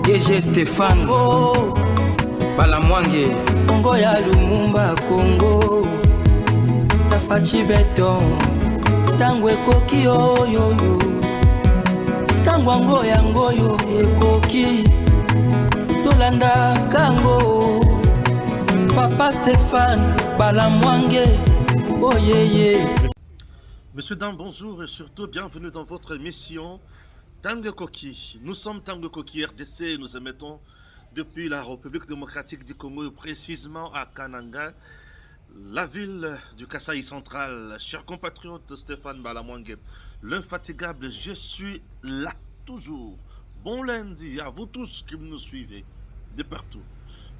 DG Stéphane Balamwange Congo ya Lumumba Congo Tafachi Beton Tango ekoki oyoyo Tango yangoyo ekoki Tolanda kango Papa Stéphane Balamwange Oh yeah. Monsieur Dam, bonjour et surtout bienvenue dans votre émission Tango Koki. Nous sommes Tango Koki RDC, nous émettons depuis la République démocratique du Congo, précisément à Kananga, la ville du Kasaï central. Chers compatriotes, Stéphane Balamwange, l'infatigable, je suis là toujours. Bon lundi à vous tous qui nous suivez de partout.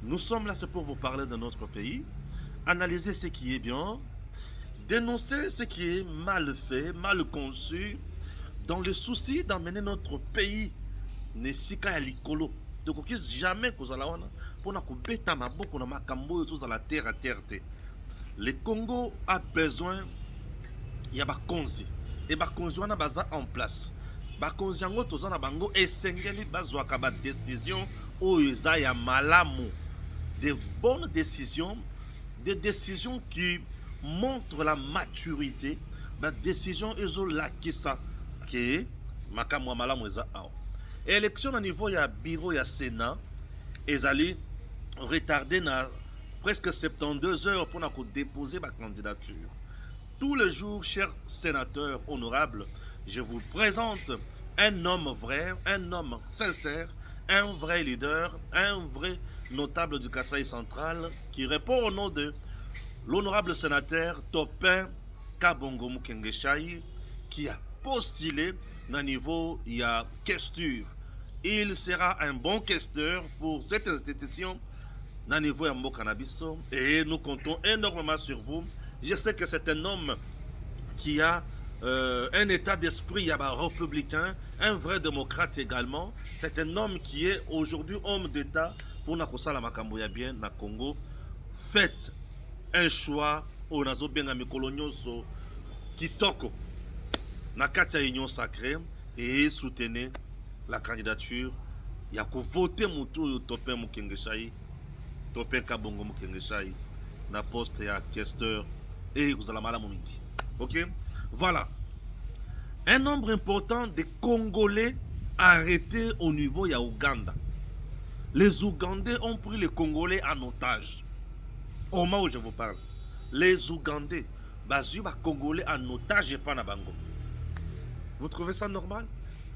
Nous sommes là, c'est pour vous parler de notre pays, analyser ce qui est bien, dénoncer ce qui est mal fait, mal conçu, dans le souci d'emmener notre pays nesika ya likolo. Donc jamais kozala wana pona kobeta maboko na makambo yo tozala terre à terre te. Le Congo a besoin ya bakonzi et bakonzi wana baza en place. Bakonzi yango toza na bango esengeli bazwaka ba décision oyo eza ya malamu, de bonnes décisions, des décisions qui montrent la maturité, ba décision ezo lakisa ke makamwa malamu eza awa. Élection à niveau ya bureau ya Sénat ezali retardé na presque 72 heures pour déposer ma candidature. Tous les jours, chers sénateurs honorables, je vous présente un homme vrai, un homme sincère, un vrai leader, un vrai notable du Kasaï central qui répond au nom de l'honorable sénateur Topin Kabongo Mukenge qui a postulé à niveau il y a questure. Il sera un bon questeur pour cette institution à niveau Yambo Cannabiso et nous comptons énormément sur vous. Je sais que c'est un homme qui a un état d'esprit républicain, un vrai démocrate également. C'est un homme qui est aujourd'hui homme d'État pour Nakosala Makamboya bien na Congo. Faites un choix au Nazo Bengami Kolonioso Kitoko Nakatia Union Sacrée et soutenez la candidature. Il y a que voter Moutou Topin Mukenge Topin Kabongo Mukenge na poste ya questeur et vous allez mal à mon midi. Ok? Voilà. Un nombre important de Congolais arrêtés au niveau ya Ouganda. Les Ougandais ont pris les Congolais en otage. Au moment où je vous parle, les Ougandais, basu ba Congolais en otage et pas na bango. Vous trouvez ça normal?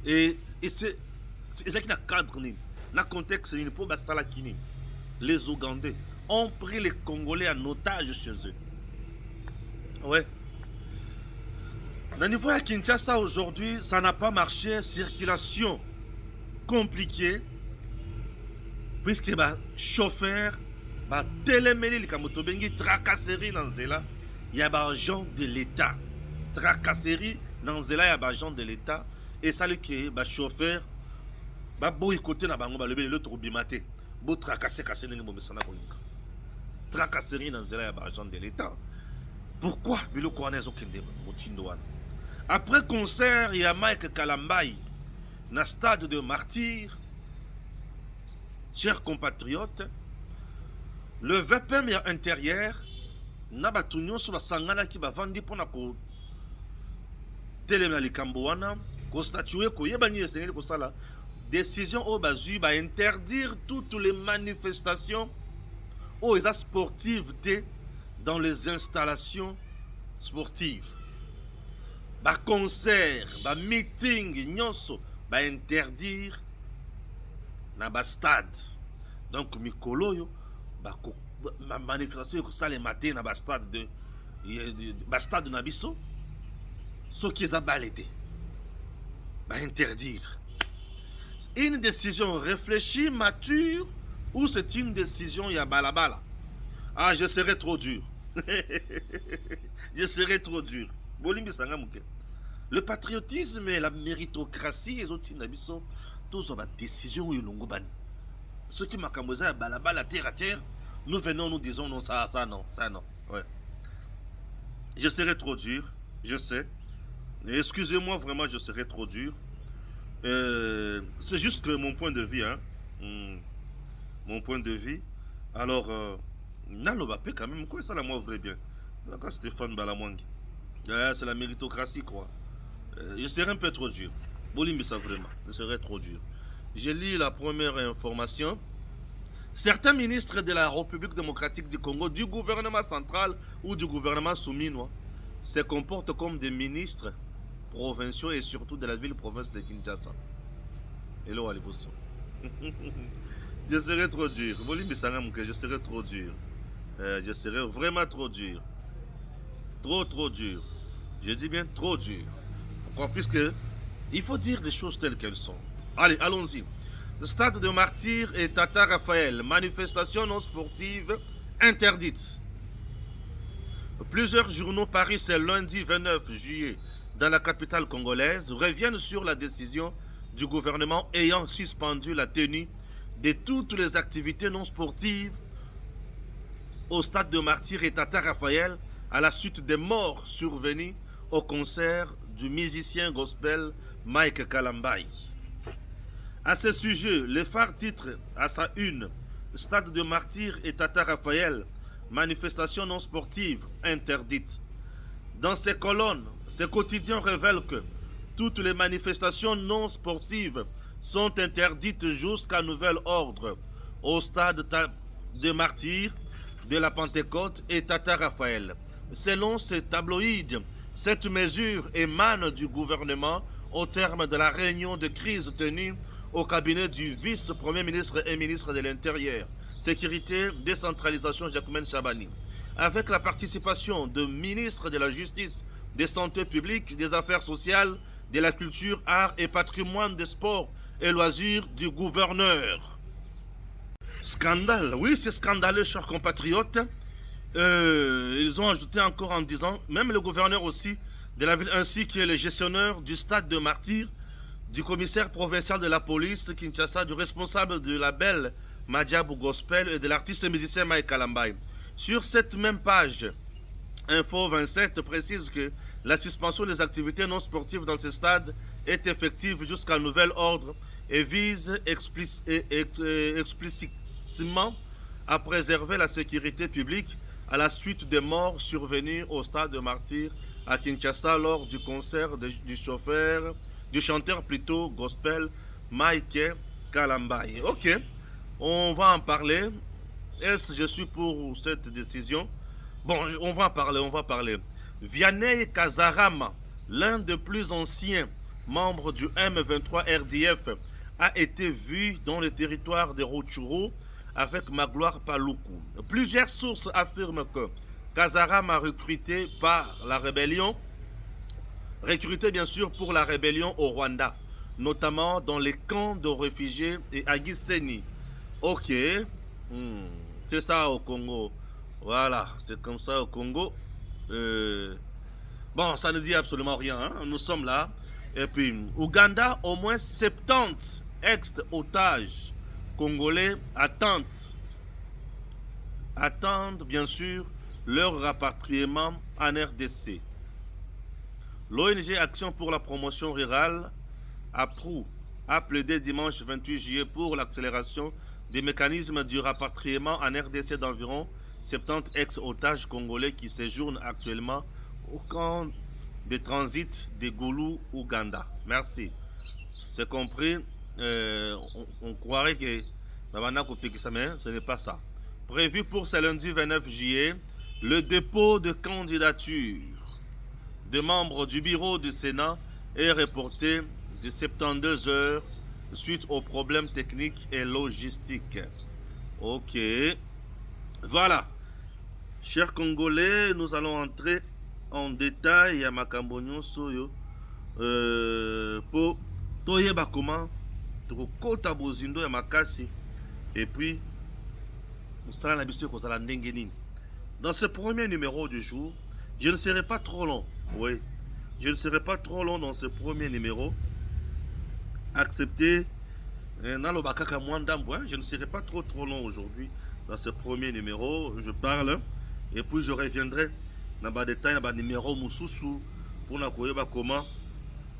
Et c'est ça qui n'a cadre ni, n'a contexte ni pour basala kini. Les Ougandais ont pris les Congolais en otage chez eux. Ouais. Au niveau de Kinshasa aujourd'hui, ça n'a pas marché. Circulation compliquée. Puisque les chauffeurs, les téléméli, les tracasseries dans Zela, il y a des agents de l'État. Tracasseries dans Zela, il y a des agents de l'État. Et ça, les chauffeurs, ils boycotter na bango, le trobimate. Bo tracasser casser les bomesana kolinga. Tracasserie dans Zela, il y a des agents de l'État. Pourquoi Bilo Kouane Zokende Motindoan? Après concert, il y a Mike Kalambai, dans le stade de Martyrs. Chers compatriotes, le VPM intérieur, Nabatunyo sur la Sangana qui va vendre pour la Télémna Likambouana, constatuer qu'il y a une décision au Bazu va interdire toutes les manifestations aux sportives dans les installations sportives. Ba concert, ba meeting, nyonso, ba interdire na ba stade. Donc mikolo yo ba manifestation ko sale matin na ba stade de Nabiso. Ce qui est à balété. Ba interdire. Une décision réfléchie, mature, ou c'est une décision ya balabala. Ah, je serai trop dur. Je serai trop dur. Le patriotisme et la méritocratie, les autres nabiso, tous ont des décisions où ils l'ont gouban. Ceux qui m'ont camosé à balabala, terre à terre, nous venons, nous disons non, ça non, ça non. Ouais. Je serai trop dur, je sais. Excusez-moi, vraiment, je serai trop dur. C'est juste que mon point de vue, hein. mon point de vue. Alors, Nalobapé quand même, quoi ça la moi vrai bien. D'accord, Stéphane Balamwang. C'est la méritocratie, quoi. Je serais un peu trop dur. Bolim, mais ça vraiment, je serais trop dur. J'ai lu la première information. Certains ministres de la République démocratique du Congo, du gouvernement central ou du gouvernement souminois, se comportent comme des ministres provinciaux et surtout de la ville-province de Kinshasa. Hello, Alibosso. Je serais trop dur. Je serais trop dur. Je serais vraiment trop dur. Trop dur. Je dis bien trop dur. Pourquoi? Puisque il faut dire des choses telles qu'elles sont. Allez, allons-y. Le stade de Martyrs et Tata Raphaël. Manifestation non sportive interdite. Plusieurs journaux parus ce lundi 29 juillet dans la capitale congolaise reviennent sur la décision du gouvernement ayant suspendu la tenue de toutes les activités non sportives au stade de Martyrs et Tata Raphaël à la suite des morts survenus au concert du musicien gospel Mike Kalambai. À ce sujet, le phare titre à sa une Stade de Martyrs et Tata Raphaël, manifestation non sportive interdite. Dans ces colonnes, ce quotidien révèle que toutes les manifestations non sportives sont interdites jusqu'à nouvel ordre au stade de Martyrs, de la Pentecôte et Tata Raphaël. Selon ces tabloïds, cette mesure émane du gouvernement au terme de la réunion de crise tenue au cabinet du vice-premier ministre et ministre de l'Intérieur, Sécurité, Décentralisation Jacquemin Chabani, avec la participation de ministres de la Justice, des Santé publique, des Affaires sociales, de la Culture, Arts et Patrimoine, des Sports et Loisirs du gouverneur. Scandale, oui, c'est scandaleux, chers compatriotes. Ils ont ajouté encore en disant, même le gouverneur aussi de la ville, ainsi que les gestionnaires du stade de Martyrs, du commissaire provincial de la police Kinshasa, du responsable du label Madjabou Gospel et de l'artiste et musicien Mike Kalambai. Sur cette même page, Info 27 précise que la suspension des activités non sportives dans ce stade est effective jusqu'à nouvel ordre et vise explicitement à préserver la sécurité publique à la suite des morts survenus au stade de Martyrs à Kinshasa lors du concert du chanteur plutôt gospel Mike Kalambai. Ok, on va en parler. Est-ce que je suis pour cette décision? Bon, on va parler. Vianney Kazarama, l'un des plus anciens membres du M23 RDF, a été vu dans le territoire de Rutshuru avec Magloire Paluku. Plusieurs sources affirment que Kazarama a recruté bien sûr pour la rébellion au Rwanda, notamment dans les camps de réfugiés et à Gisenyi. Ok, c'est ça au Congo. Voilà, c'est comme ça au Congo. Bon, ça ne dit absolument rien, hein? Nous sommes là. Et puis, Ouganda, au moins 70 ex-otages congolais attendent bien sûr leur rapatriement en RDC. L'ONG Action pour la promotion rurale a plaidé dimanche 28 juillet pour l'accélération des mécanismes du rapatriement en RDC d'environ 70 ex-otages congolais qui séjournent actuellement au camp de transit de Goulou, Ouganda. Merci. C'est compris. On croirait que ce n'est pas ça. Prévu pour ce lundi 29 juillet, le dépôt de candidature de membres du bureau du Sénat est reporté de 72 heures suite aux problèmes techniques et logistiques. Ok. Voilà. Chers Congolais, nous allons entrer en détail à Makambonyo Soyo pour toyeba comment kota bozindo ya makasi et puis musala na biso ko sala ndenge nini. Dans ce premier numéro du jour, je ne serai pas trop long. Oui, je ne serai pas trop long dans ce premier numéro. Acceptez. Je ne serai pas trop long aujourd'hui dans ce premier numéro. Je parle et puis je reviendrai dans les détails, dans les numéros mususu pour na koyeba comment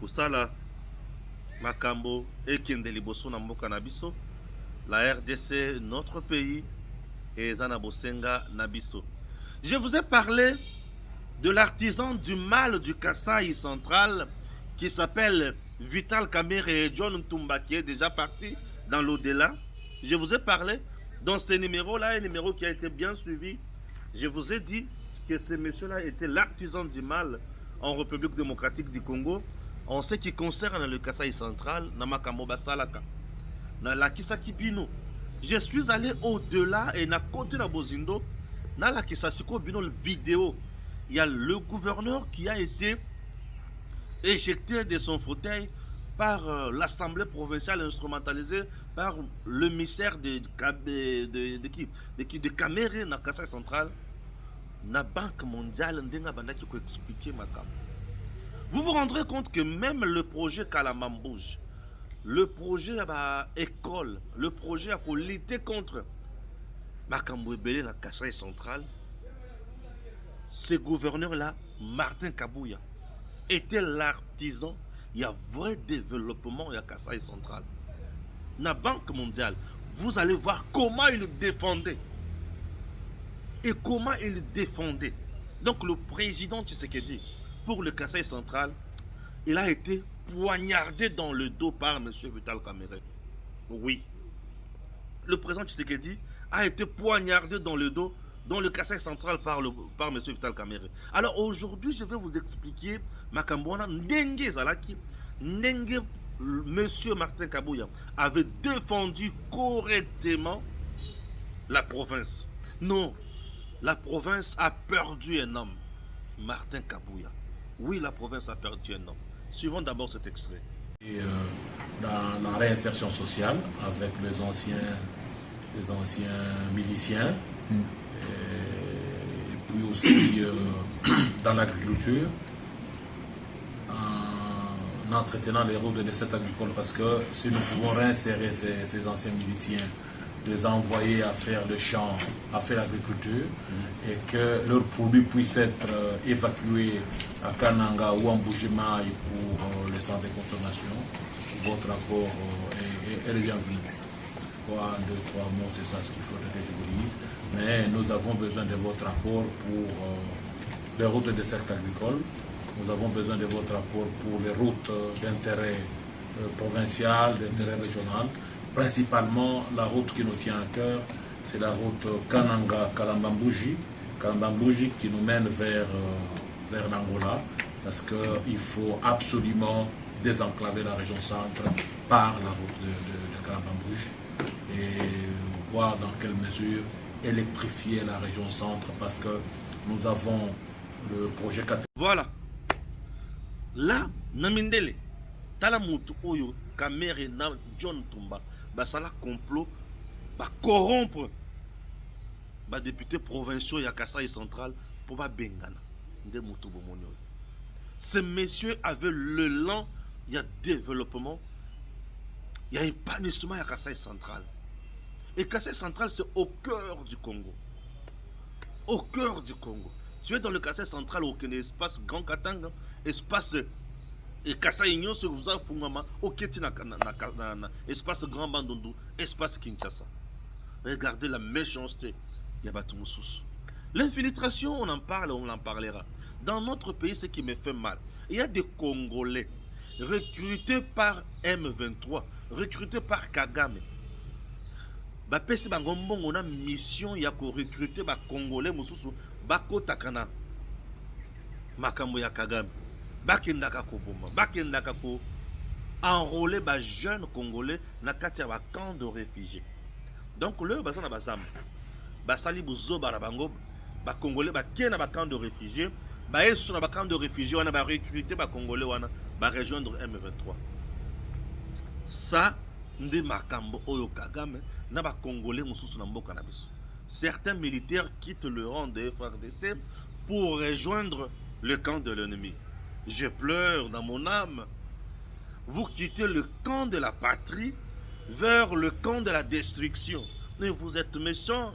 kusala makambo ekende liboso na mboka na biso La RDC, notre pays, et Zanabosenga Nabiso. Je vous ai parlé de l'artisan du mal du Kasaï central qui s'appelle Vital Kamerhe et John Ntumba qui est déjà parti dans l'au-delà. Je vous ai parlé dans ce numéro-là, un numéro qui a été bien suivi. Je vous ai dit que ce monsieur-là était l'artisan du mal en République démocratique du Congo en ce qui concerne le Kasaï central, Namakambo Basalaka, Nalakisaki Bino. Je suis allé au-delà et na côté na Bozindo, Nalakisasiko Bino vidéo. Il y a le gouverneur qui a été éjecté de son fauteuil par l'Assemblée provinciale instrumentalisée par le missaire de Kamerhe na Kasaï central. La Banque mondiale ndenga bandaki ko expliquer makam. Vous vous rendrez compte que même le projet Kalamambouj, le projet à école, le projet à lutter contre Makambo Ebele na Kasaï central, ce gouverneur-là, Martin Kabouya, était l'artisan. Il y a vrai développement à Kasaï central. La Banque mondiale, vous allez voir comment il défendait. Et comment il défendait. Donc le président Tshisekedi, pour le Kasaï central, il a été poignardé dans le dos par M. Vital Kamerhe. Oui. Le président Tshisekedi a été poignardé dans le dos dans le Kasaï central par M. Vital Kamerhe. Alors aujourd'hui, je vais vous expliquer Makambouana Ndenge Zalaki, Ndenge M. Martin Kabouya avait défendu correctement la province. Non. La province a perdu un homme, Martin Kabouya. Oui, la province a perdu un homme. Suivons d'abord cet extrait. Et, dans la réinsertion sociale avec les anciens miliciens, et puis aussi dans l'agriculture, en entretenant les routes de cette agricole, parce que si nous pouvons réinsérer ces anciens miliciens, les envoyer à faire le champ, à faire l'agriculture, et que leurs produits puissent être évacués à Kananga ou en Boujima pour les centres de consommation. Votre rapport est le bienvenu. 2-3 mots, c'est ça ce qu'il faudrait que je vous dise. Mais nous avons besoin de votre rapport pour les routes de secteur agricole. Nous avons besoin de votre rapport pour les routes d'intérêt provincial, d'intérêt régional. Principalement, la route qui nous tient à cœur, c'est la route Kananga-Kalambambouji qui nous mène vers l'Angola, parce qu'il faut absolument désenclaver la région centre par la route de Kalambambouji et voir dans quelle mesure électrifier la région centre, parce que nous avons le projet 4. Voilà. Là, Namindele, Talamutu Oyo, Kamerhe na John Tumba, basala complot, corrompre les députés provinciaux ya Kasaï central pour Bengana. Ces messieurs avaient le lent, il y a développement, il y a épanouissement à Kasaï central. Et Kasaï central, c'est au cœur du Congo. Au cœur du Congo. Tu es dans le Kasaï central, aucun espace Grand Katanga, espace et Kasaï Union, ce que vous avez fait, ok, espace Grand Bandundu, espace Kinshasa. Regardez la méchanceté. L'infiltration, on en parle, on en parlera. Dans notre pays, ce qui me fait mal, il y a des Congolais recrutés par M23, recrutés par Kagame. Bapesi bangombo on a mission ya ko recruter ba Congolais mususu bako takana makambo ya Kagame. Bakendaka ko bomba, bakendaka ko enrôler ba jeunes Congolais na kati ya ba camp de réfugiés. Donc le bazana bazam basali buzo barabango ba Congolais ba kena ba camp de réfugiés, ba yesu na ba camp de réfugiés wana ba recruter ba Congolais wana ba rejoindre M23. Ça ndi makambo oyo Kagame na ba Congolais mususu na mboka na biso. Certains militaires quittent le rang de FARDC pour rejoindre le camp de l'ennemi. Je pleure dans mon âme. Vous quittez le camp de la patrie vers le camp de la destruction. Mais vous êtes méchants,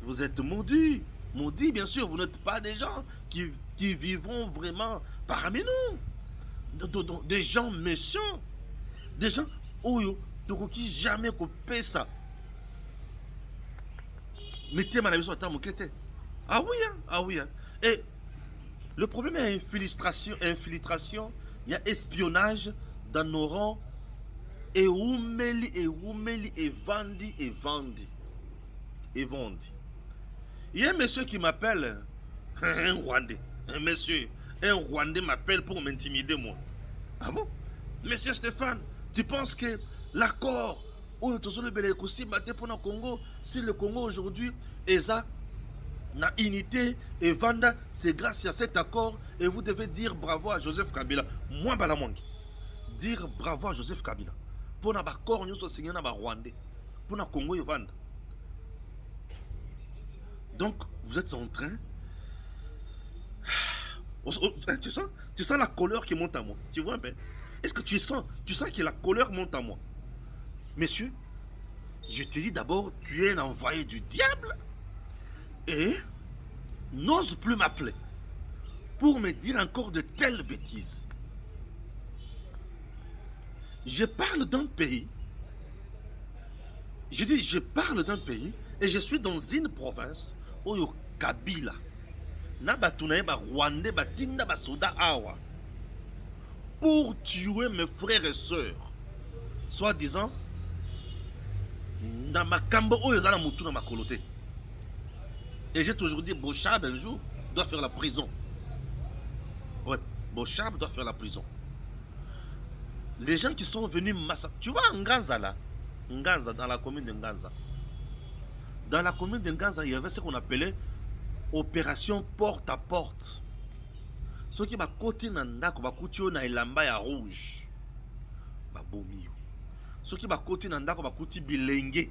vous êtes maudits. Maudits, bien sûr, vous n'êtes pas des gens qui vivront vraiment parmi nous. Des gens méchants. Des gens qui jamais coupé ça. mettez ma avis à moquette. Ah oui, hein, ah oui. Hein. Et le problème est infiltration, il y a espionnage dans nos rangs. Et Oumeli, et Vandi. Il y a un monsieur qui m'appelle, un Rwandais, un Rwandais m'appelle pour m'intimider, moi. Ah bon? Monsieur Stéphane, tu penses que l'accord où nous avons battu pour le Congo, si le Congo aujourd'hui est à la unité et Vanda, c'est grâce à cet accord et vous devez dire bravo à Joseph Kabila. Moi, Balamongi, dire bravo à Joseph Kabila. Pour un accord, nous sommes signés dans le Rwandais. Pour le Congo et Vanda. Donc, vous êtes en train. Tu sens la colère qui monte à moi. Tu vois un peu? Est-ce que tu sens que la colère monte à moi? Messieurs, je te dis d'abord, tu es un envoyé du diable et n'ose plus m'appeler pour me dire encore de telles bêtises. Je parle d'un pays. Je dis, je parle d'un pays et je suis dans une province où il y a Kabila. Nabatunaye ba Rwandais ba tinda ba soda awa pour tuer mes frères et sœurs. Soit disant, dans ma cambo où ils ont la moutou dans ma coloté. Et j'ai toujours dit, Bochab un jour doit faire la prison. Ouais, Bochab doit faire la prison. Les gens qui sont venus massacrer. Tu vois, Nganza là, Nganza, dans la commune de Nganza. Dans la commune de Nganza, il y avait ce qu'on appelait opération porte à porte. Ceux qui va côté nandako va coutir na elamba ya rouge. Ba bomi. Ceux qui va côté nandako va coutir bilenge.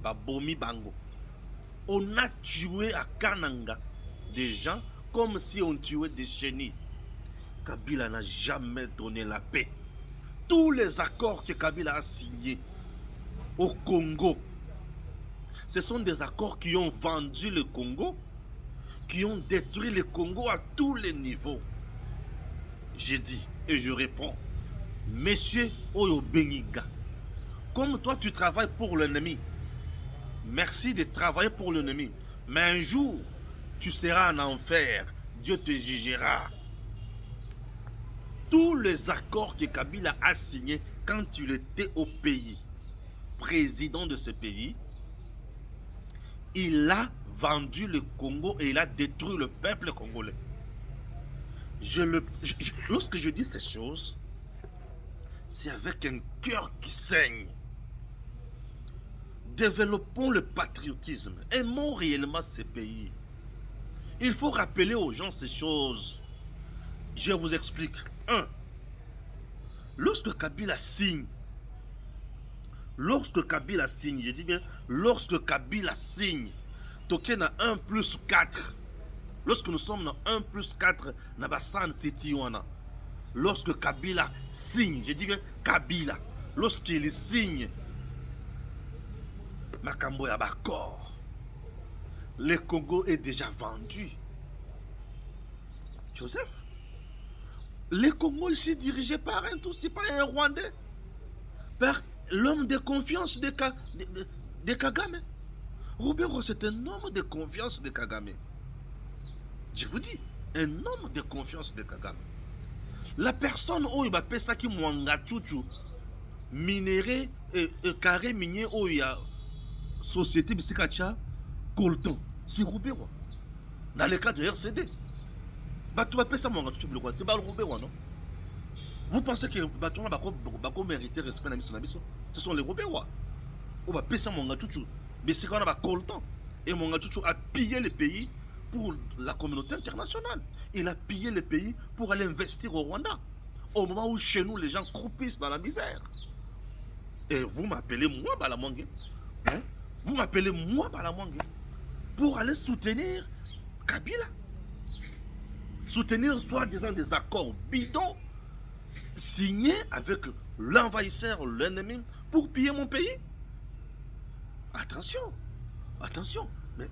Ba bomi bango. On a tué à Kananga des gens comme si on tuait des chenilles. Kabila n'a jamais donné la paix. Tous les accords que Kabila a signés au Congo, ce sont des accords qui ont vendu le Congo, qui ont détruit le Congo à tous les niveaux. J'ai dit et je réponds, Monsieur Oyo Bengiga, comme toi tu travailles pour l'ennemi, merci de travailler pour l'ennemi, mais un jour tu seras en enfer, Dieu te jugera. Tous les accords que Kabila a signés quand il était au pays, président de ce pays, il a vendu le Congo et il a détruit le peuple congolais. Lorsque je dis ces choses, c'est avec un cœur qui saigne. Développons le patriotisme. Aimons réellement ces pays. Il faut rappeler aux gens ces choses. Je vous explique. 1. Lorsque Kabila signe, je dis bien, lorsque Kabila signe, token a 1 plus 4. Lorsque nous sommes dans 1 plus 4, Nabasan City, lorsque Kabila signe, je dis bien Kabila, lorsqu'il signe, Makambo ya bakor, le Congo est déjà vendu. Joseph, le Congo ici dirigé par un tout, c'est pas un Rwandais, par l'homme de confiance de Kagame. Roubero, c'est un homme de confiance de Kagame. Je vous dis, un homme de confiance de Kagame. La personne où il va payer ça qui mwanga chuchu, minéré et carré minier où il y a société bisikacha, colton, c'est Roubero. Dans le cas de RCD. Bah, tu vas payer ça mwanga chuchu, c'est pas Roubero, non? Vous pensez que Baton va mériter respect dans l'histoire? Ce sont les Roubero. On va payer ça mwanga chuchu. Mais c'est quand on a colton. Et mwanga chuchu a pillé le pays pour la communauté internationale. Il a pillé le pays pour aller investir au Rwanda. Au moment où chez nous, les gens croupissent dans la misère. Et vous m'appelez moi Balamongue. Hein? Vous m'appelez moi Balamongue. Pour aller soutenir Kabila. Soutenir soi-disant des accords bidons signés avec l'envahisseur, l'ennemi, pour piller mon pays. Attention. Attention. Mais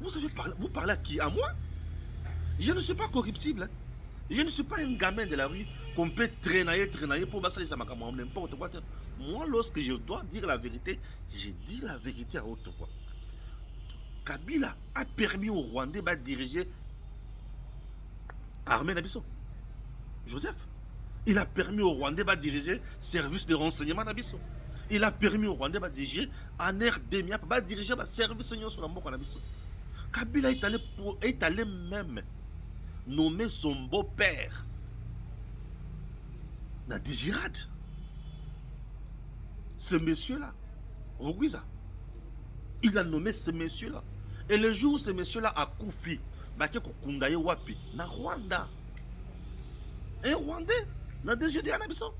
vous parlez à qui? À moi? Je ne suis pas corruptible. Hein? Je ne suis pas un gamin de la rue qu'on peut traîner pour passer les amakams, n'importe quoi. Moi, lorsque je dois dire la vérité, je dis la vérité à haute voix. Kabila a permis aux Rwandais de diriger l'armée Nabiso. Joseph, il a permis aux Rwandais de diriger service de renseignement Nabiso. Il a permis aux Rwandais de diriger en RDMIA, de diriger le service sur la mort Nabiso. Kabila est allé même nommer son beau-père dans Digirad. Ce monsieur-là, Rugwiza, il a nommé ce monsieur-là. Et le jour où ce monsieur-là a Koufi, Kundaye Wapi, na Rwanda. Un Rwandais, na DGD Anabiso.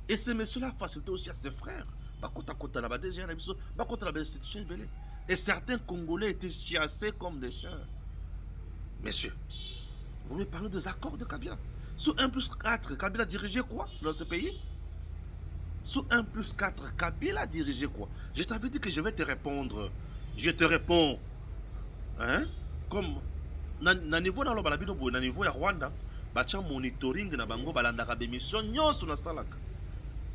Et ce monsieur-là a facilité aussi à ses frères. Et certains Congolais étaient chassés comme des chiens. Messieurs, vous me parlez des accords de Kabila. Sous 1+4, Kabila dirigeait quoi dans ce pays? Sous 1+4, Kabila dirigeait quoi? Je t'avais dit que je vais te répondre. Je te réponds. Hein? Comme, na niveau dans le na niveau ya Rwanda, bacha monitoring na bango balandaka bémission nyonso na stalaka.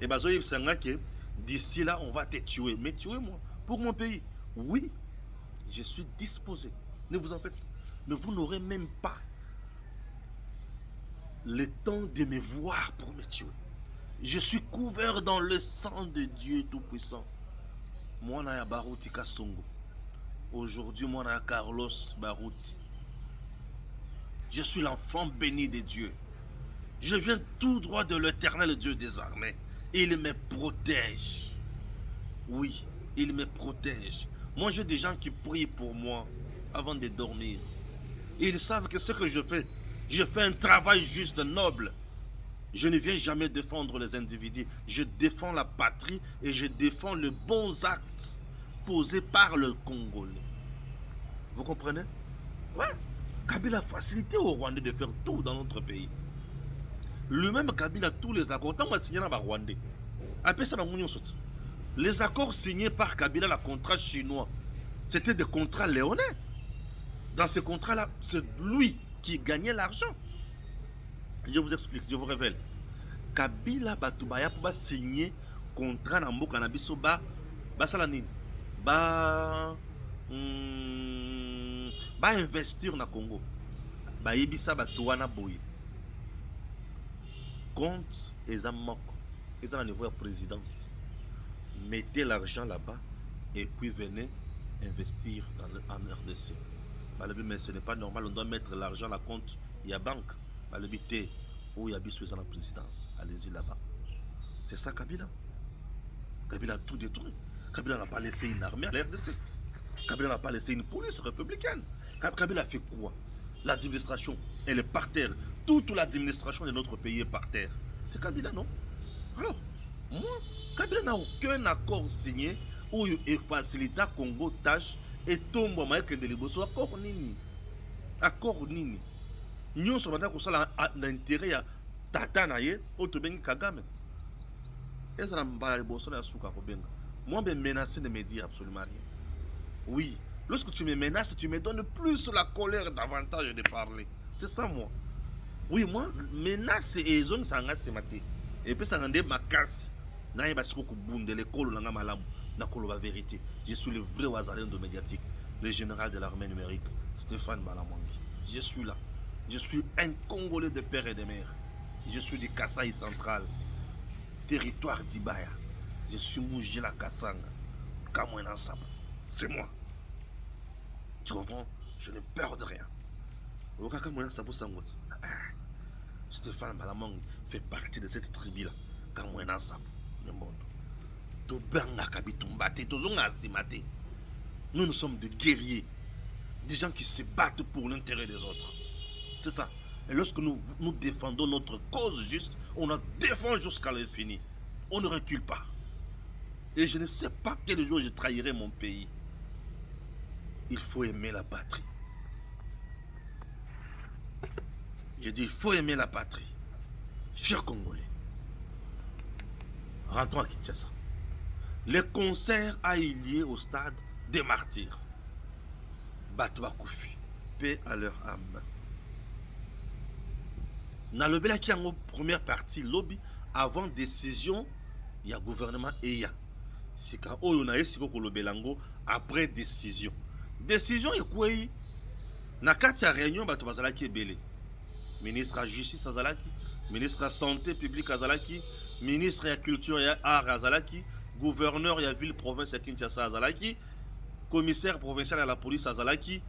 Et bazoyi bisanga que d'ici là on va te tuer. Mais tuez-moi pour mon pays. Oui, je suis disposé. Ne vous en faites pas. Mais vous n'aurez même pas le temps de me voir pour me tuer. Je suis couvert dans le sang de Dieu Tout-Puissant. Moi, je suis Barouti Kassongo. Aujourd'hui, moi, je suis Carlos Barouti. Je suis l'enfant béni de Dieu. Je viens tout droit de l'Éternel Dieu des armées. Il me protège. Oui, il me protège. Moi, j'ai des gens qui prient pour moi avant de dormir. Ils savent que ce que je fais un travail juste, noble. Je ne viens jamais défendre les individus. Je défends la patrie et je défends les bons actes posés par le Congolais. Vous comprenez? Ouais. Kabila a facilité aux Rwandais de faire tout dans notre pays. Lui-même, Kabila, tous les accords, tant qu'on a signé dans les Rwandais. Après ça, les accords signés par Kabila, les contrats chinois, c'était des contrats léonais. Dans ces contrats-là, c'est lui qui gagnait l'argent. Je vous explique, je vous révèle. Kabila Batubaya pour signer contrat dans le cannabis ba salanine ba investir na Congo ba yebisa batuana boye compte ezamoko ezana niveau de présidence. Mettez l'argent là-bas et puis venez investir en RDC. Mais ce n'est pas normal, on doit mettre l'argent à la compte, il y a banque. Où il y a besoin dans la présidence. Allez-y là-bas. C'est ça Kabila. Kabila a tout détruit. Kabila n'a pas laissé une armée à la RDC. Kabila n'a pas laissé une police républicaine. Kabila a fait quoi? L'administration, elle est par terre. Toute l'administration de notre pays est par terre. C'est Kabila, non? Alors, moi, Kabila n'a aucun accord signé où il facilite Congo tâche et tombe à de l'Iboso. Accord nini? Accord nini? Nous sommes l'intérêt à Tata Naye, Otobengi Kagame. Et ça n'a moi, je me menace de me dire absolument rien. Oui, lorsque tu me menaces, tu me donnes plus la colère davantage de parler. C'est ça, moi. Oui, moi, menace et zone, ça a se maté. Et puis ça rendait ma casse. Naye Basiko Boum de l'école, n'a malam, n'a la vérité. Je suis le vrai Ouazalien de médiatique, le général de l'armée numérique, Stéphane Balamangi. Je suis là. Je suis un Congolais de père et de mère. Je suis du Kasaï central, territoire d'Ibaya. Je suis Moujila Kassanga, Kamouena Saba. C'est moi. Tu comprends? Je n'ai peur de rien. Stéphane Balamang fait partie de cette tribu-là. Kamouena Saba. Nous sommes des guerriers, des gens qui se battent pour l'intérêt des autres. C'est ça. Et lorsque nous défendons notre cause juste, on la défend jusqu'à l'infini. On ne recule pas. Et je ne sais pas quel jour je trahirai mon pays. Il faut aimer la patrie. Je dis, il faut aimer la patrie. Chers Congolais, rentrons à Kinshasa. Les concerts a eu lieu au stade des martyrs. Batba Koufi, paix à leur âme. Dans le Bela qui en première partie, lobby, avant décision, il y a gouvernement et il y a. sika oyo na esiko kolobelango après décision ekwei na kati ya réunion bato bazalaki ebele. Ministre ya justice azalaki, ministre ya santé publique azalaki, ministre ya culture ya art azalaki, gouverneur ya ville province ya Kinshasa azalaki, commissaire provincial à la police azalaki,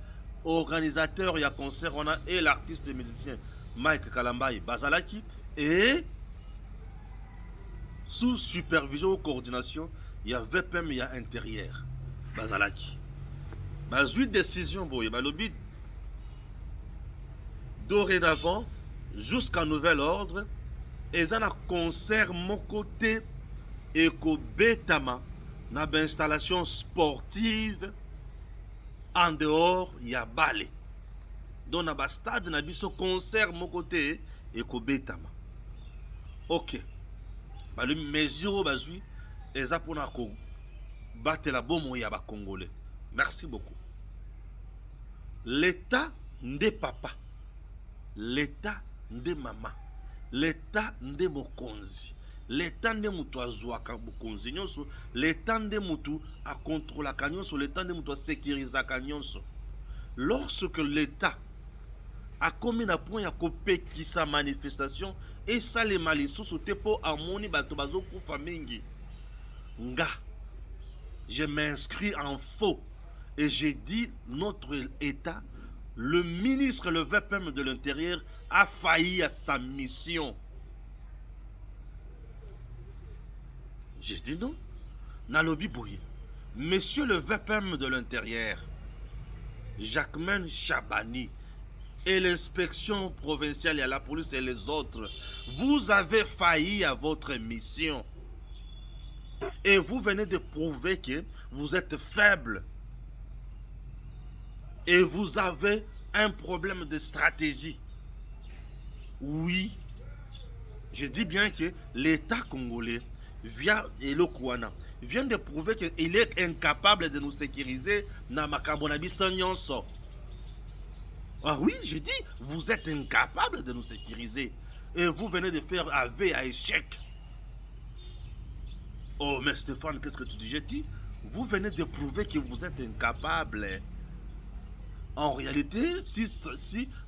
organisateur ya concert wana et l'artiste et musicien Mike Kalambai bazalaki, et sous supervision ou coordination il y a VPM, il y a intérieur bazalaki. Bazui décision boye balobi dorénavant jusqu'à nouvel ordre eza na concert moko te ekobetama na ba installation sportive en dehors ya bale. Donc na ba stade na biso concert moko te ekobetama. OK. Le mesure bazui eza pona ko batela bomo ya ba congolais. Merci beaucoup. L'état nde papa, l'état nde mama, l'état nde mokonzi, l'état nde mutu azwaka mokonzi nyonso, l'état nde mutu a contrôlaka nyonso, l'état nde mutu a sécurisaka nyonso. Lorsque l'état a commis na point ya kopekisa manifestation et ça les malisusu te po amoni bato bazokufa mingi, nga je m'inscris en faux et j'ai dit notre état, le ministre, le VPM de l'intérieur a failli à sa mission. J'ai dit non. Nalobi Bouye, monsieur le VPM de l'intérieur, Jacquemain Chabani, et l'inspection provinciale et la police et les autres, vous avez failli à votre mission. Et vous venez de prouver que vous êtes faible. Et vous avez un problème de stratégie. Oui, je dis bien que l'État congolais, via Elokwana, vient de prouver qu'il est incapable de nous sécuriser dans Makambonabi Sanyonso. Ah oui, je dis, vous êtes incapable de nous sécuriser. Et vous venez de faire AV à échec. Oh, mais Stéphane, qu'est-ce que tu dis? J'ai dit, vous venez de prouver que vous êtes incapable. En réalité, si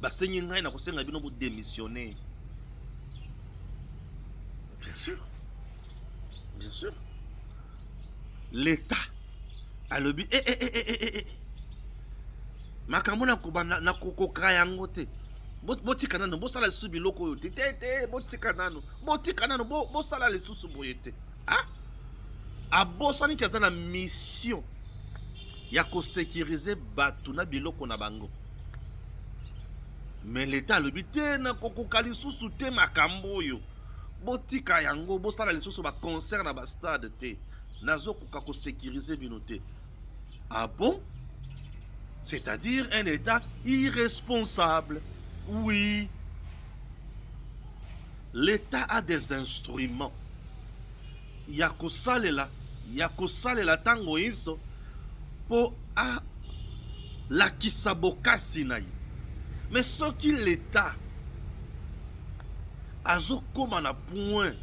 vous démissionner. Bien sûr. Bien sûr. L'État a le but. Makambo na kokoka yango te. Botika nano, bosala lisusu biloko oyo te. Botika nano. Botika nano, bosala lisusu boye te. Ah? Abosani kaza na mission ya ko sécuriser batu na biloko na bango. Mais l'État le bité na kokoka lisusu te makambo oyo. Botika yango, bosala lisusu ba concert na ba stade te. Nazo koka ko sécuriser bino te. Ah bon? C'est-à-dire un État irresponsable. Oui. L'État a des instruments. Yako salela tango iso po a la kisabokasi na ye. Mais ce qui l'État azo koma na point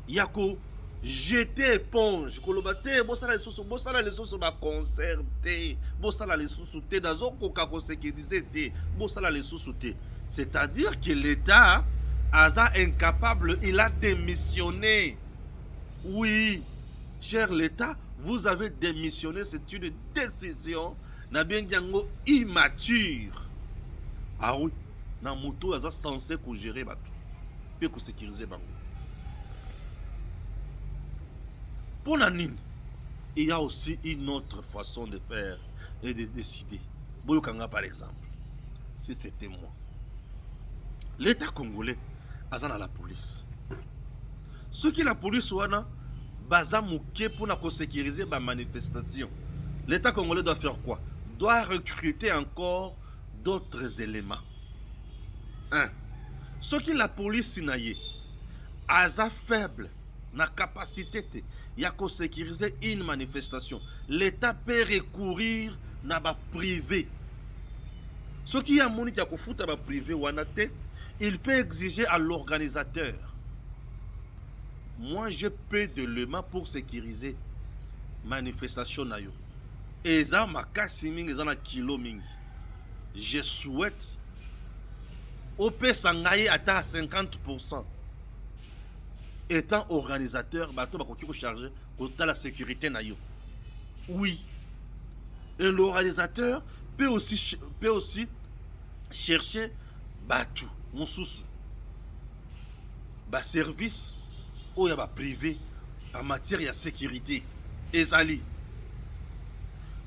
yako jeter éponge kolobate bosala les soso ba concerté bosala les soso te dazo koka ko sécuriser te bosala les soso te. C'est-à-dire que l'État aza incapable, il a démissionné. Oui, cher l'État, vous avez démissionné, c'est une décision na bien yango immature. Ah oui, na moto aza censé ko gérer bato pe ko sécuriser bango. Pour la nine, il y a aussi une autre façon de faire et de décider. Boyokanga par exemple, si c'était moi. L'État congolais a la police. Ce qui la police wana baza mouké pour na sécuriser ma manifestation. L'État congolais doit faire quoi? Doit recruter encore d'autres éléments. Un, ce qui la police naye aza faible na capacité te ya ko sécuriser une manifestation. L'État peut recourir na ba privé. Ce qui a moni ya ko futa ba privé wana te, il peut exiger à l'organisateur moi je paie de l'élément pour sécuriser manifestation na yo. Et ça makasi mingi, ça na kilo mingi. Je souhaite au Sangaye à 50%. Étant organisateur, bateau ba koki ko charger pour la sécurité na yo. Oui. Et l'organisateur peut aussi chercher bateau, mon sous. Ba service ou ya ba privé en matière de sécurité. Ezali.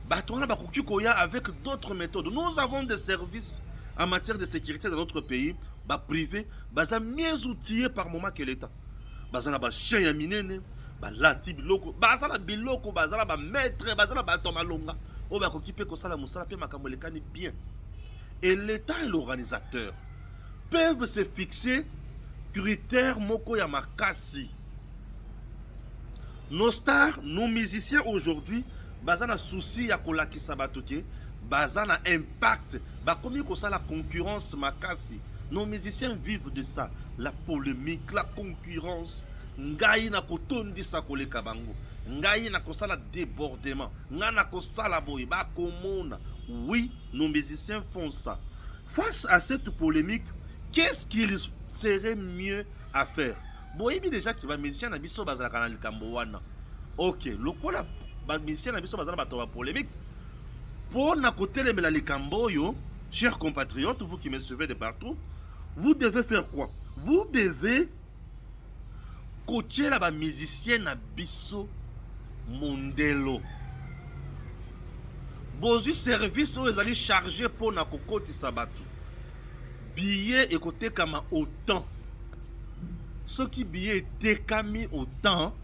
Bateau na ba koki koya avec d'autres méthodes. Nous avons des services en matière de sécurité dans notre pays, ba privé, baza mieux outillés par moment que l'État. Baza na ba chien ya minene, ba lati biloko, baza na biloko, baza na ba maître, baza na ba tomalonga. O ba koki pe ko sala musala pe makambo lekani bien. Et l'État et l'organisateur peuvent se fixer critères moko ya makasi. Nos stars, nos musiciens aujourd'hui, baza na souci ya kolakisa batoke, baza na impact, ba komi ko sala concurrence makasi. Nos musiciens vivent de ça, la polémique, la concurrence. Ngai na kotondi sa koleka bango. Ngai na kosala débordement. Nga na kosala boy ba komona. Oui, nos musiciens font ça. Face à cette polémique, qu'est-ce qu'il serait mieux à faire? Boyebi déjà qui va musicien na biso bazala kana likambo wana. OK, lokola ba musicien na biso bazala bato ba polémique. Pour na kotelemela likambo yo, chers compatriotes, vous qui me suivez de partout, vous devez faire quoi? Vous devez coacher la ba musicien na biso mondelo. Bozu service où ils allaient charger pour na kokoti sabatu. Billet et côté kama autant. Ce qui billet était kami autant.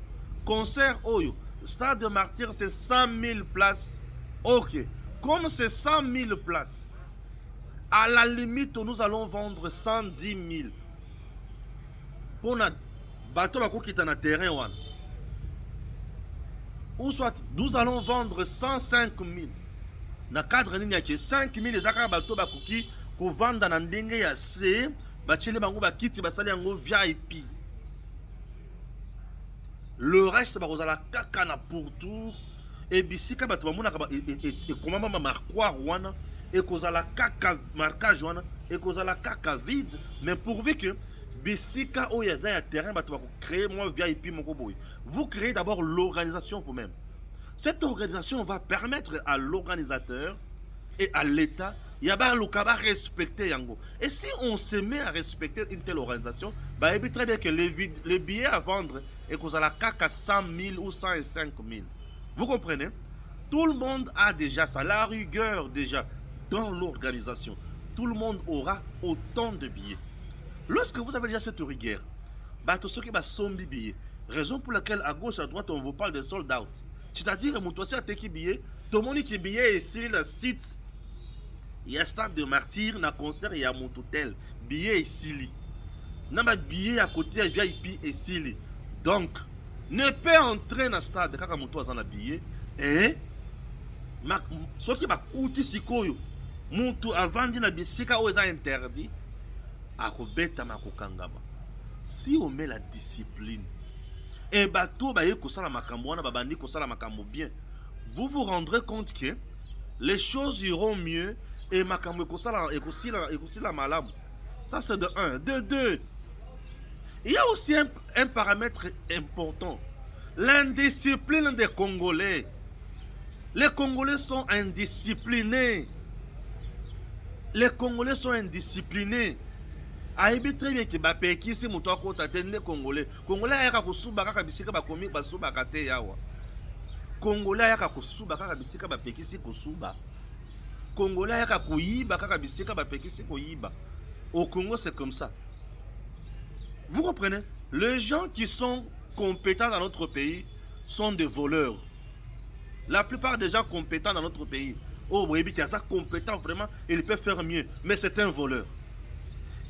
Concert oyo. Stade de Martyr c'est 100 000 places. OK. Comme c'est 100 000 places, à la limite nous allons vendre 110 000. Pour na bateau bako kita na terrain wana. Ou soit nous allons vendre 105 000. Na cadre nini yake 5 000 ezaka bato bakoki ko vanda na ndenge ya C bachele bango bakiti basali yango VIP. Le reste bakozala kaka na pourtour et bisika bato bamona ka et comment ma marquoir wana et kozala kaka marquage wana et kozala kaka vide, mais pourvu que bisika oyaza ya terrain bato bako créer moi VIP moko boy. Vous créez d'abord l'organisation vous-même. Cette organisation va permettre à l'organisateur et à l'État de respecter Yango. Et si on se met à respecter une telle organisation, bah, il est très bien que les billets à vendre et qu'on a la CAC à 100 000 ou 105 000. Vous comprenez? Tout le monde a déjà ça, la rigueur déjà dans l'organisation. Tout le monde aura autant de billets. Lorsque vous avez déjà cette rigueur, bah, tout ce qui va sombi billets. Raison pour laquelle à gauche, à droite, on vous parle de sold out. C'est-à-dire, mon dossier a été billet, tout le monde qui billet ici, le site, il y a stade de Martyr, il y a concert, il y a mon hôtel. Billet ici. Il y a billet à côté, il y a VIP ici. Donc, ne peut entrer dans le stade quand mon toit a billet. Et, ce qui va coûter si koyo, mon toit avant de billet, c'est quand on a interdit, à kobeta ma kokangama. Si on met la discipline, et bateau ba yekosala makambo wana babandi kosala makambo bien, vous vous rendrez compte que les choses iront mieux et makambo ekosala ekosila malamu. Ça c'est de 1. De 2, il y a aussi un paramètre important, l'indiscipline des Congolais. Les Congolais sont indisciplinés. Les Congolais sont indisciplinés. Aibi très bien que bapeki si muto akota tende Congolais. Congolais ayaka kusuba kaka bisika bakomi basuba kate yawa. Congolais ayaka kusuba kaka bisika bapeki si kusuba. Congolais ayaka kuyiba kaka bisika bapeki si kuyiba. Au Congo c'est comme ça. Vous comprenez? Les gens qui sont compétents dans notre pays sont des voleurs. La plupart des gens compétents dans notre pays, oh oui, qui a ça compétent vraiment, il peut faire mieux, mais c'est un voleur.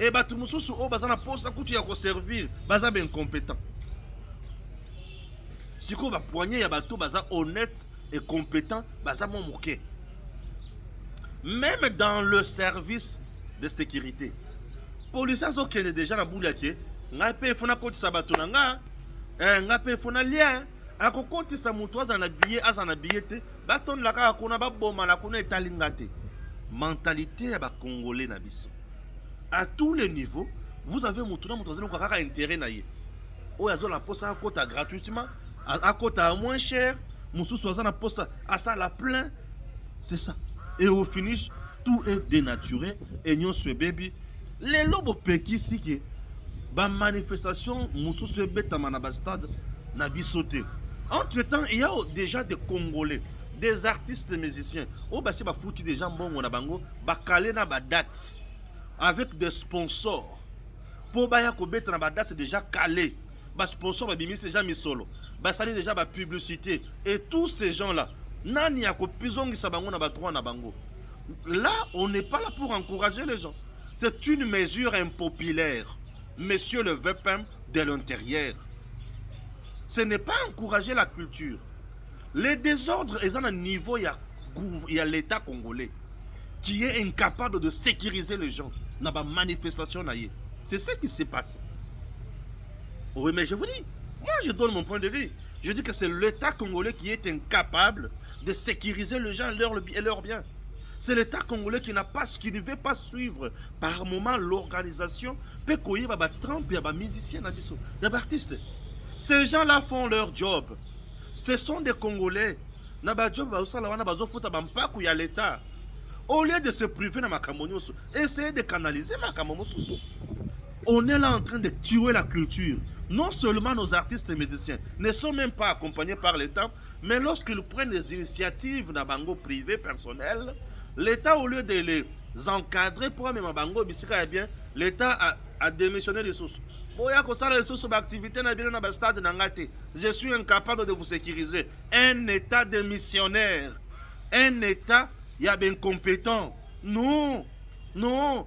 Et bah tout le monde oh bazana poste à ya ko servir baza ben compétent. Si ko ba poigner ya bato baza honnête et compétent baza mon moké. Même dans le service de sécurité. Policiers sont déjà na boulake, nga pe fona ko sabato nga nga pe fona lien akokotisa mutu aza na billet te batonda kaka kuna baboma na kuna etalinga te. Mentalité ya Congolais na biso. À tous les niveaux, vous avez mutu na mutu azali kaka intérêt na ye. Oyo azola posa akota gratuitement, akota à moins cher, mususu aza na posa asala plein. C'est ça. Et au finish, tout est dénaturé et nyonso baby. Les lobos pekisi ke ba manifestation mususu ebetama na ba stade na biso te. Entre-temps, il y a déjà des Congolais, des artistes, des musiciens. Oh, bah, c'est foutu des gens bon na bango, ba calé na ba date avec des sponsors. Pour ba ya ko beta na ba date déjà calé. Ba sponsor ba bimis déjà mis solo. Ba sali déjà ba publicité et tous ces gens-là, nani ya ko pizongi sa bango na ba droit na bango. Là, on n'est pas là pour encourager les gens. C'est une mesure impopulaire. Monsieur le VPM de l'intérieur. Ce n'est pas encourager la culture. Les désordres sont à un niveau, il y a l'État congolais qui est incapable de sécuriser les gens dans la manifestation. C'est ce qui s'est passé. Oui, mais je vous dis, moi je donne mon point de vue. Je dis que c'est l'État congolais qui est incapable de sécuriser les gens et leurs biens. C'est l'État congolais qui ne veut pas suivre par moment l'organisation. Peut qu'il y ait Trump et des musiciens, des artistes. Ces gens-là font leur job. Ce sont des Congolais. Au lieu de se priver dans Makamonyoso, essayez de canaliser Makamomosusu. On est là en train de tuer la culture. Non seulement nos artistes et musiciens ne sont même pas accompagnés par l'État, mais lorsqu'ils prennent des initiatives dans bango privé, personnel, l'État, au lieu de les encadrer pour même bango, l'État a démissionné des sources. Je suis incapable de vous sécuriser. Un État démissionnaire. Un État, il y a bien compétent. Non, non.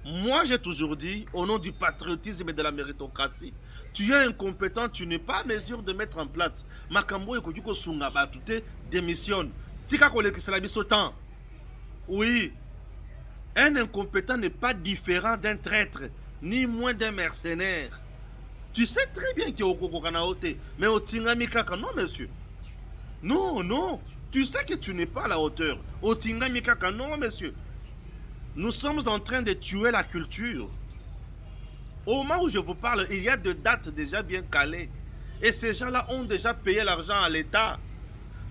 Moi, j'ai toujours dit, au nom du patriotisme et de la méritocratie, tu es incompétent, tu n'es pas à mesure de mettre en place. Makambo et Kodiko Sungaba, tout démissionne. Tika Koleki Salabisotan. Oui. Un incompétent n'est pas différent d'un traître, ni moins d'un mercenaire. Tu sais très bien qu'il y a Okoko Kanaote, mais au Tingami Kaka, non, monsieur. Non, non. Tu sais que tu n'es pas à la hauteur. Au Tingami Kaka, non, monsieur. Nous sommes en train de tuer la culture. Au moment où je vous parle, il y a des dates déjà bien calées. Et ces gens-là ont déjà payé l'argent à l'État.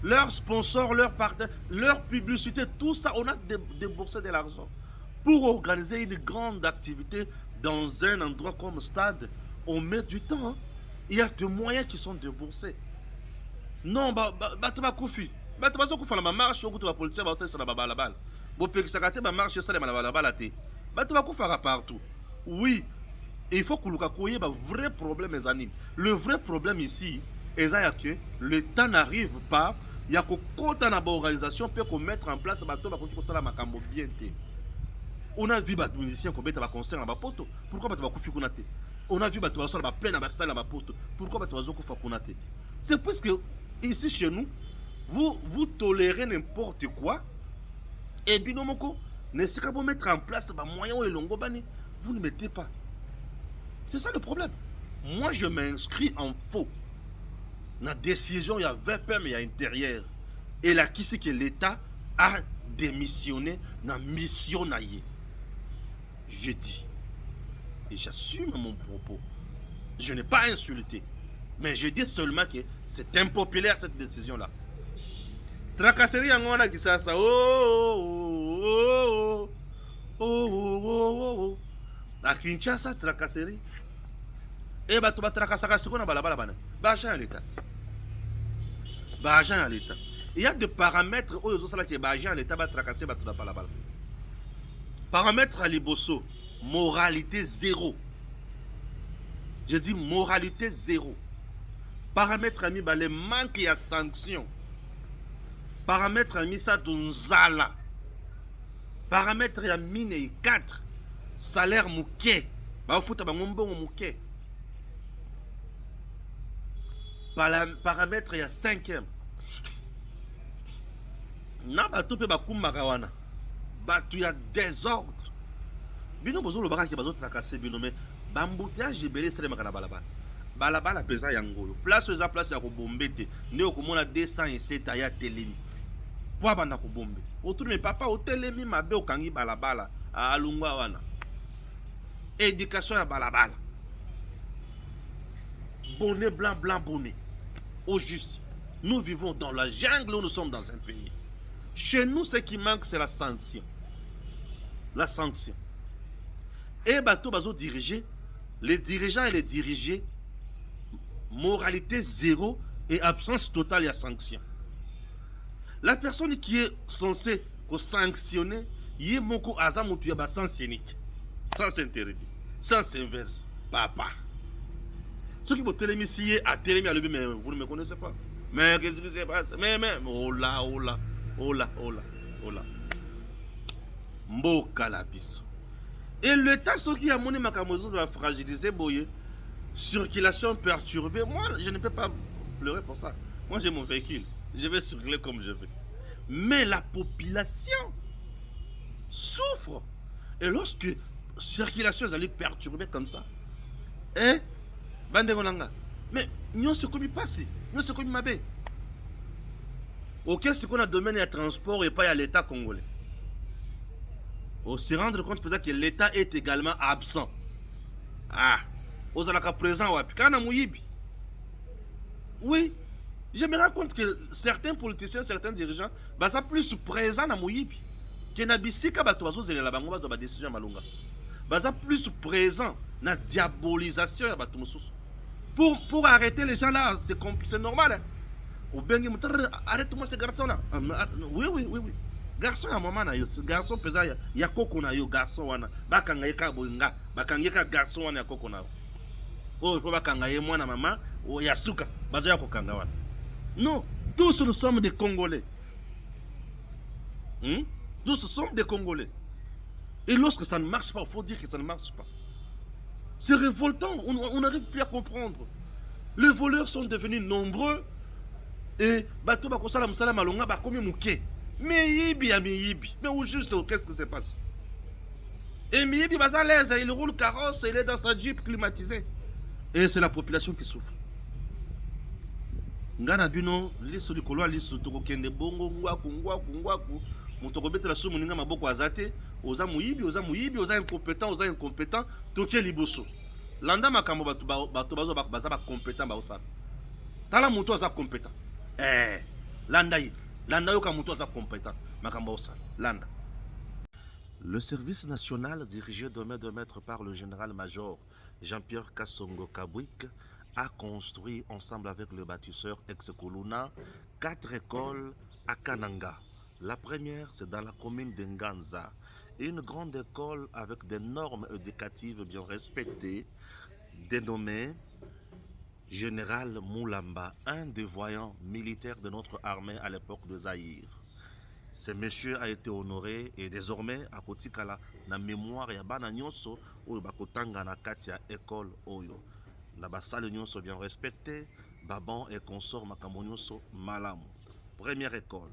Leurs sponsors, leurs partenaires, leur publicité, tout ça, on a déboursé de l'argent. Pour organiser une grande activité dans un endroit comme stade, on met du temps. Hein. Il y a des moyens qui sont déboursés. Non, tu vas koufi. Tu vas koufi la marche, tu vas politique, tu vas la balle. Partout. Oui, il faut que nous ayons un vrai problème. Le vrai problème ici, c'est que l'État n'arrive pas. Il y a une organisation pour mettre en place bien. On a vu des musiciens qui ont fait un concert dans le poto. Pourquoi tu vas faire un concert? On a vu des gens qui ont plein de stade dans le poto. Pourquoi tu vas faire un concert? C'est parce que ici chez nous, vous tolérez n'importe quoi. Et binomoko, ne sait pas mettre en place les moyens et l'ongobani, vous ne mettez pas. C'est ça le problème. Moi, je m'inscris en faux. La décision, il y a 20 PM, il y a intérieur. Et là, qui c'est que l'État a démissionné dans la mission. Je dis. Et j'assume mon propos. Je n'ai pas insulté. Mais je dis seulement que c'est impopulaire cette décision-là. Tracasserie en on a dit ça. La Kinshasa tracasserie. Et bah tu vas tracasser ce qu'on a balabala. Bagent à l'État. Bagent à l'État. Il y a des paramètres où ils ont qui bagent à l'État va tracasser bah tu vas pas la balle. Paramètres à Liboso. Moralité zéro. Je dis moralité zéro. Paramètres à mi bah les manques et à sanctions. Paramètre à Misa Dunzala. Paramètre à Mine 4. Salaire mouké. Bah, faut que tu mouké. Paramètre à 5e. Na ba tout pe ba kumakawana. Ba tu y a désordre. Bino bozo le baraki bazo tracasser bino mais bambouteage belé sere makana balaba. balabala pesa yango place eza place ya kobombe te nde okomona 207 aya telemi po abanda kobombe autour mais papa otelemi mabe okangi balabala alungwa wana éducation ya balabala bonnet blanc blanc bonnet au juste. Nous vivons dans la jungle où nous sommes dans un pays. Chez nous, ce qui manque, c'est la sanction. La sanction. Et bateau bazo dirigé, les dirigeants et les dirigés, moralité zéro et absence totale, il y a sanction. La personne qui est censée sanctionner, il y a moko azamutu yaba sens unique, sens interdit, sens inverse, papa. Ceux qui vont télémi si à télémi à lever, mais vous ne me connaissez pas. Mais qu'est-ce qui se passe? Mais, oh là. Mboka la biso. Et l'État, ce qui a monné ma camozo, ça a fragilisé, boye. Circulation perturbée. Moi, je ne peux pas pleurer pour ça. Moi, j'ai mon véhicule. Je vais circuler comme je veux. Mais la population souffre. Et lorsque circulation est perturbée comme ça, hein? Mais nous sommes comme passe. Nous sommes comme mabé. Auquel ce qu'on a domaine de transport et pas à l'État congolais. On se rendre compte peut-être que l'État est également absent. Ah, aux alaka présent wapi kana muyibi. Oui, je me rends compte que certains politiciens, certains dirigeants, bah ça plus présent na muyibi. Que na bisika bato bazozela la bango bazo ba décision malunga. Bah ça plus présent na diabolisation ya bato mususu. Pour arrêter les gens là, c'est normal. Hein? Ou bien arrête-moi ce garçon là. Oui. Garçon à moment na yo, garçon pesa ya koko na yo garçon wana. Bakanga yeka boinga, bakanga yeka garçon wana ya koko na yo. Oh, il faut bakanga ye mwana maman, o ya suka, bazo ya kokanga wana. Non, tous nous sommes des Congolais. Tous nous sommes des Congolais. Et lorsque ça ne marche pas, il faut dire que ça ne marche pas. C'est révoltant, on n'arrive plus à comprendre. Les voleurs sont devenus nombreux et bateau bakosala musala malonga bakomi muke. Mais yibi ya miyibi. Mais au juste, qu'est-ce qui se passe? Et miyibi baza l'aise, il roule carrosse, il est dans sa jeep climatisée. Et c'est la population qui souffre. Ngana bino liso likolo liso toko kende bongo ngwaku mutoko betela sumu ninga maboko azate oza muyibi oza incompétent toke liboso landa makambo bato bazo baza ba compétent ba osala tala muto aza compétent landa yo ka muto aza compétent makambo osala landa. Le service national dirigé de main de maître par le général-major Jean-Pierre Kassongo Kabwik a construit ensemble avec le bâtisseur ex-Koluna 4 écoles à Kananga. La première, c'est dans la commune de Nganza, une grande école avec des normes éducatives bien respectées, dénommée Général Moulamba, un des voyants militaires de notre armée à l'époque de Zaïre. Ce monsieur a été honoré et désormais à Kotikala, na mémoire ya bana nyonso oyo bakotanga na kati ya école oyo. Na basale nyonso bien respecté, baban et consort makambo nyonso malamu. Première école.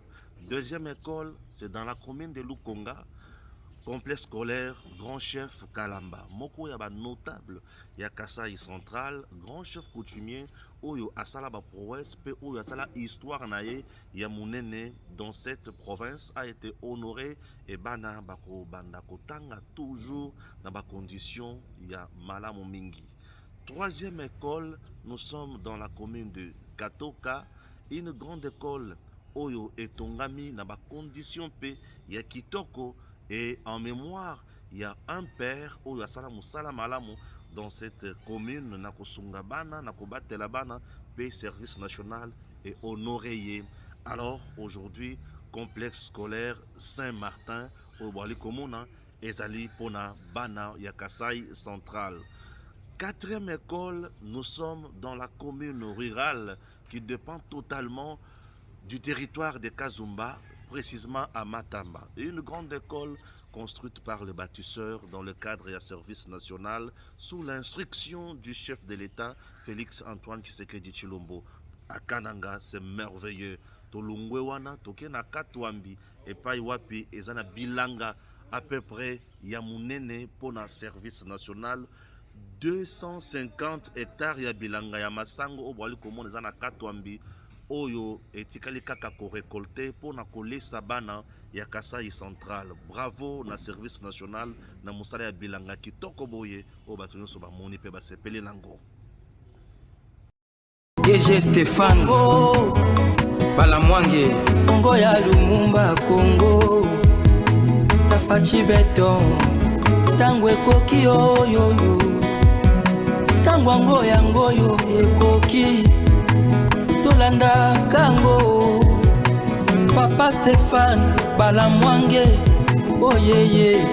Deuxième école, c'est dans la commune de Lukonga, complexe scolaire Grand Chef Kalamba. Moko yaba notable ya Kasai Central, grand chef coutumier oyo asala ba prouesse pe oyo asala histoire naye ya munene dans cette province a été honoré et bana bako banda kotanga toujours dans ba condition ya malamu mingi. Troisième école, nous sommes dans la commune de Katoka, une grande école Oyo et Tongami na ba condition pe ya kitoko et en mémoire il y a un père Oyo asala musala malamu dans cette commune na kosunga bana na kobatela bana pe service national et honoré. Alors aujourd'hui complexe scolaire Saint-Martin au Bali Komona ezali pona bana ya Kasai Central. Quatrième école, nous sommes dans la commune rurale qui dépend totalement du territoire de Kazumba, précisément à Matamba. Une grande école construite par le bâtisseur dans le cadre et à service national sous l'instruction du chef de l'État, Félix Antoine Tshisekedi Tshilombo. À Kananga, c'est merveilleux. Tolungwe wana, toke na Katwambi, et pa wapi, ezana bilanga, à peu près, yamunene pour un service national. 250 hectares ya bilanga ya masango o bwali komona za na Katwambi oyo etikali kaka ko récolter pour na kolesa bana ya Kasai Central. Bravo na service national na musala ya bilanga kitoko boye o bato nyonso bamoni pe basepeli lango. DG Stéphane Balamwange Congo ya Lumumba Congo Tafachi Beton Tango ekoki oyoyo Tango ngoyo ekoki Tolanda kango Papa Stéphane Balamwange oyeye